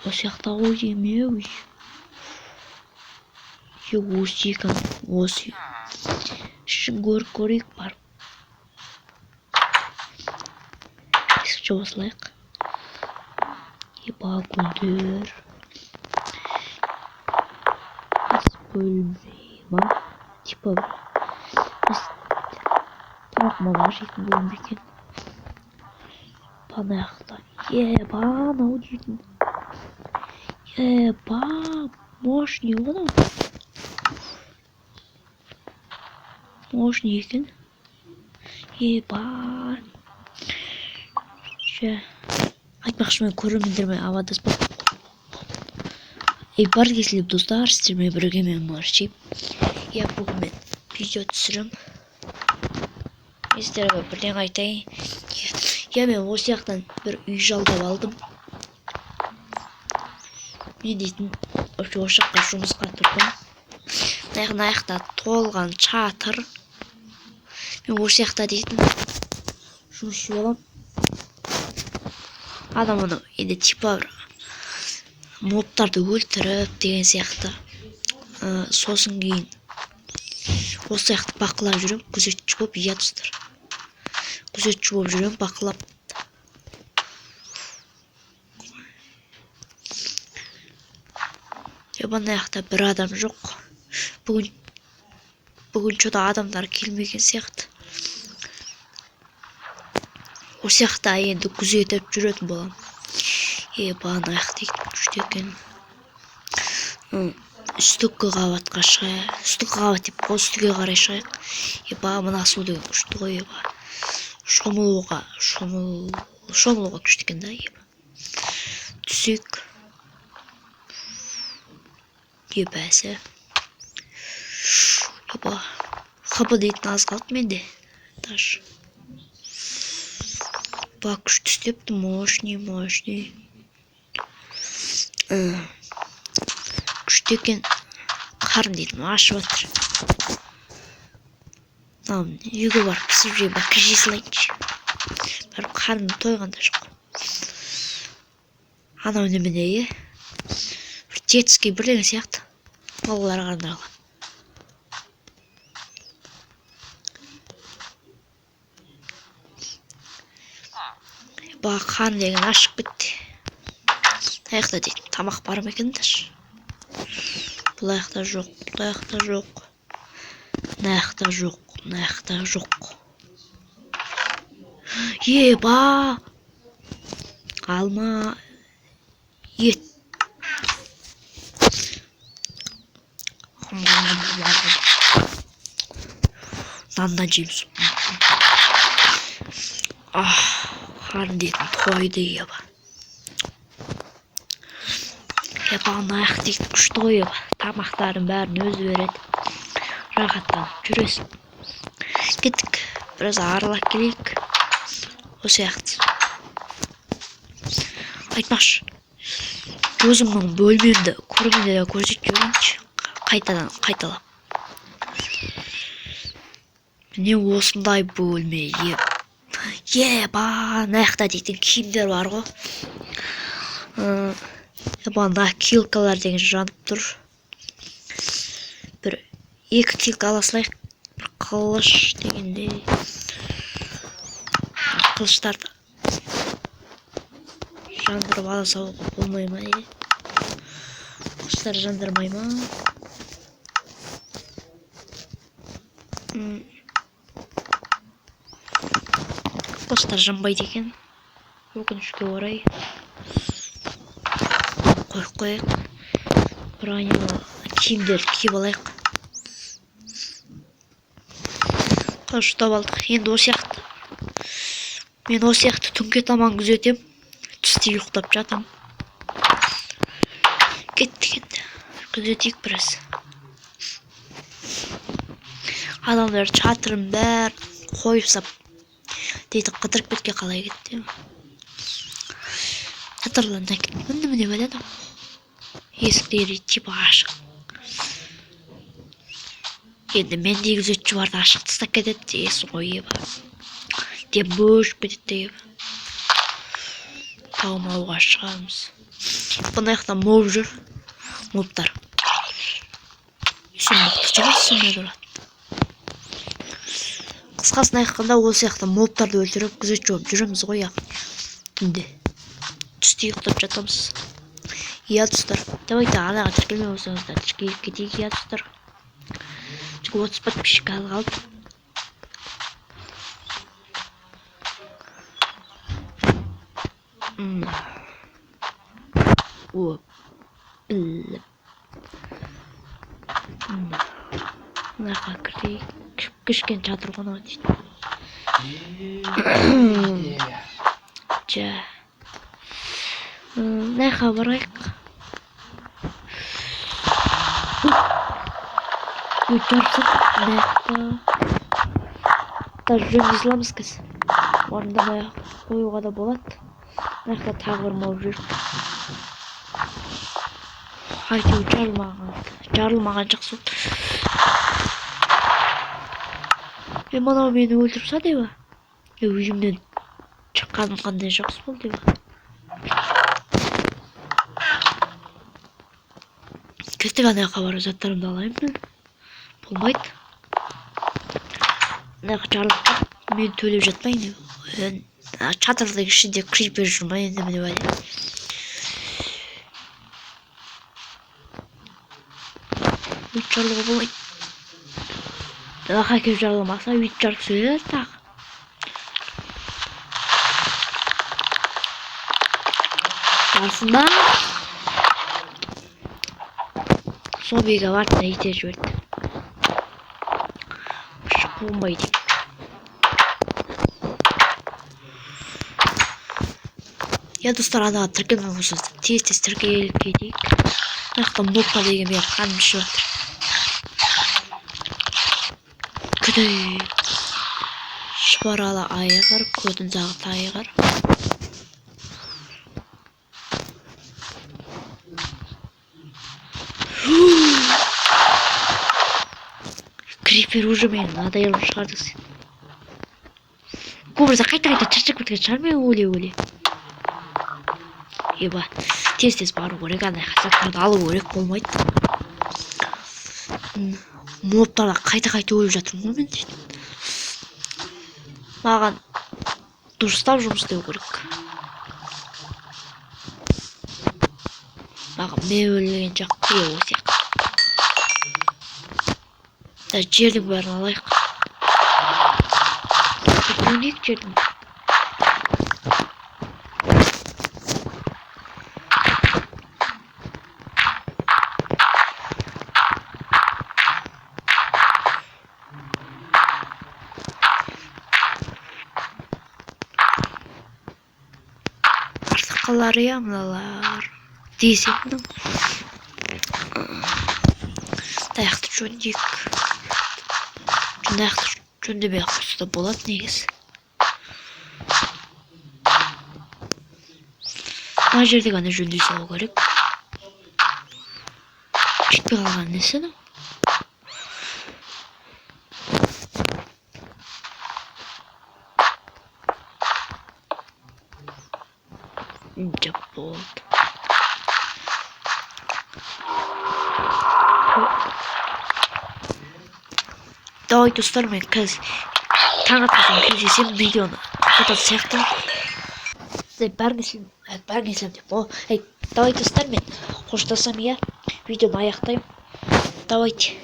Осы жақта ғой деймін. Осы екен, осы. Ішін көрейік барып. Есікше осылайық. Еба гүлдер. Ас бөлме ма? Типа тамақ мама жейтін бөлме екен. Бана жақта. Еба анау дейтін. Еба мощный оны. Мощный екен. Еба. Айтпақшы мен көрермендермен амандаспақ. Бар кезінде достар, сіздермен бірге мен Марчи. Бүгін мен видео түсірім. Сіздерге бірден айтайын. Мен осы жақтан бір үй жалдап алдым. Мен дейтін осы жаққа жұмысқа тұрдым. Аяқта толған чатыр. Мен осы жақта дейтін жұмысшы болам. Адам оны енді типа мобтарды өлтіріп деген сияқты. Сосын кейін осы жақты бақылап жүрем. Күзетші болып, иә достар. Күзетші болып жүрем, бақылап. Бана жақта бір адам жоқ. Бүгін çoda адамдар келмеген сияқты. Осы жақта енді күзетіп жүретін болам. Бана жақта күшті екен. Үстіңгі қабатқа шығайық. Үстіңгі қабат деп үстіге қарай шығайық. Мына су деген күшті ғой. Шомылуға күшті екен да. Түсек. Бәсі. Қабы дейтін аз қалды менде. Таш. Күшті істепті. Мощный. Күшті екен. Қарын дейтін ашып атыр. Үйге барып пісіп жей бәкі жесілайыншы. Барып қарным тойғанда жоқ. Анау немене. Бір детский бірдеңе сияқты. Балаларға арналған. Қан деген ашып кетті. Аяқта дейді тамақ бар ма екен даш. Бұл аяқта жоқ. Мына аяқта жоқ. Еба! Алма ет. Нандан жейміз. Қарын дейтін тойды еба. Ана аяқ дейтін күшті ғой еба. Тамақтарын бәрін өзі береді. Рахаттанып жүресің. Кеттік. Біраз арылап келейік. Осы яқты. Айтмақшы. Өзімнің бөлмемді көрмеден көрсетіп жүрейінші. Қайталап. Міне осындай бөлме. Аяқта дейтін киімдер бар ғой. Ана килкалар деген жанып тұр. Бір 2 килка аласылайық. Бір қылыш дегенде. Қылыштарды жандырып аласа болмай ма? Қылыштар жандырмай ма? Қылыштар жанбайды екен. Өкінішке орай. Қойық. Бронялы киімдерді киіп алайық. Ұстап алдық. Енді осы яқты. Мен осы яқты түнге таман күзетем. Түсте ұйықтап жатам. Кеттік енді. Күзетейік біраз. Адамдар чатырын бәр қойып сап. Дейді қыдырып кетке қалай кетті. Чатырларына кетті. Міне бәледі. Есіктері типа ашық. Енді менде күзетші барды ашық тастап кетеді. Есі ғой еба. Деп бөшіп кетеді. Таумауға шығамыз. Бұны аяқтан моб жүр. Мобтар. Сен мықты шығасың тұрады. Қысқасын айтқанда ол сияқты мобтарды өлтіріп күзет жауып жүреміз ғой түнде. Түсте ұйықтап жатамыз. Иә достар, давайте анаға тіркелмей болсаңыздар тіркеліп кетейік. Иә достар, 30 подписчик қалды. О, біліп. Мынаға кірейік. Кішкен жатыр ғана дейді. Жа. Мынаға барайық. Жарсып, мынаға. Даже жөн езіламыз кіз. Орындамай қоюға да болады. Мынаға тағы бір мау жүр. Айту жарылмаған жақсы. Манау мені өлтірса деба. Үйімнен шыққаным қандай жақсы бол деба. Кеттік анаяққа бару заттарымды алайын. Болмайды. Анаяққа жарылып мен төлеп жатпайын. Чатырдың ішінде крипер жүрмай енді міне бәле. Жарылуға болмайды. Аға кеп жарыламаса үйді жарып сөйлер тағы. Арсында собиға бартына ете жіберді. Шық болмайды. Я достар анаға тіркелмей болсаңыз тез тіркеліп кетейік. Аяқта мопқа деген мен қаным ішіп жатыр. Күдей шыбаралы айғыр, көдің зағы тайғыр. Крипер уже мен надоелым шығарды сен. Көмірді қайта шашып кеткен шығар мен өле. Еба, тез бару керек, анайға заттарды алу керек болмайды. Мобтарда қайта өліп жатырмын ғой мен дейді. Маған дұрыстап жұмыс істеу керек. Маған мен өлген жақ ол сияқты. Жердің бәрін алайық. Өнек жердің. Артыққалары я мыналар. Десемнің. Аяқты жөндейік. Аяқты жөндемей қосы да болады негіз. Мына жерде ғана жөндей салу керек. Жетпей қалған несі ну? Жап болды. Давай достар, мен қазір таң атпасам кездесем видеоны фото сияқты. Бәрін деп о. Давай достар, мен қоштасам, иә, видеоны аяқтаймын. Давайте.